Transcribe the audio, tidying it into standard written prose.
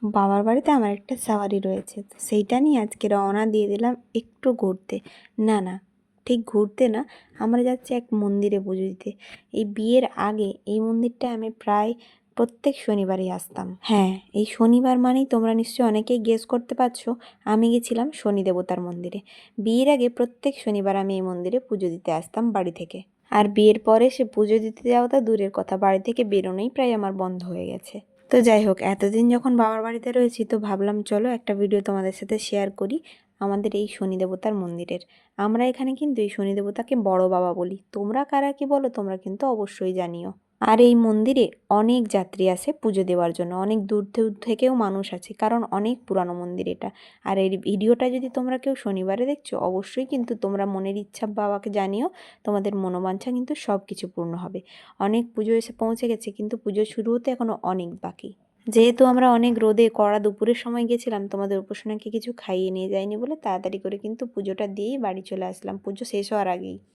বাবার বাড়িতে আমার একটা সাওয়ারি রয়েছে, তো সেইটা নিয়ে আজকে রওনা দিয়ে দিলাম একটু ঘুরতে। না, ঠিক ঘুরতে না, আমরা যাচ্ছি এক মন্দিরে পুজো দিতে। এই বিয়ের আগে এই মন্দিরটায় আমি প্রায় প্রত্যেক শনিবারই আসতাম। হ্যাঁ, এই শনিবার মানেই তোমরা নিশ্চয়ই অনেকেই গেস করতে পারছো, আমি গেছিলাম শনি দেবতার মন্দিরে। বিয়ের আগে প্রত্যেক শনিবার আমি এই মন্দিরে পুজো দিতে আসতাম বাড়ি থেকে। আর বিয়ের পরে সে পুজো দিতে যাওয়াটা দূরের কথা, বাড়ি থেকে বেরোনোই প্রায় আমার বন্ধ হয়ে গেছে। তো যাই হোক, এতদিন যখন বাবার বাড়িতে রয়েছি, তো ভাবলাম চলো একটা ভিডিও তোমাদের সাথে শেয়ার করি আমাদের এই শনি দেবতার মন্দিরের। আমরা এখানে কিন্তু এই শনি দেবতাকে বড় বাবা বলি, তোমরা কারা কি বলো তোমরা কিন্তু অবশ্যই জানিও। আর এই মন্দিরে অনেক যাত্রী আসে পুজো দেওয়ার জন্য, অনেক দূর দূর থেকেও মানুষ আছে, কারণ অনেক পুরানো মন্দির এটা। আর এই ভিডিওটা যদি তোমরা কেউ শনিবারে দেখছো, অবশ্যই কিন্তু তোমরা মনের ইচ্ছা বাবাকে জানিও, তোমাদের মনোবাঞ্ছা কিন্তু সব কিছু পূর্ণ হবে। অনেক পুজো এসে পৌঁছে গেছে, কিন্তু পুজো শুরু হতে এখনো অনেক বাকি। যেহেতু আমরা অনেক রোদে কড়া দুপুরের সময় গেছিলাম, তোমাদের উপাসনাকে কিছু খাইয়ে নিয়ে যায়নি বলে তাড়াতাড়ি করে কিন্তু পুজোটা দিয়েই বাড়ি চলে আসলাম, পুজো শেষ হওয়ার আগেই।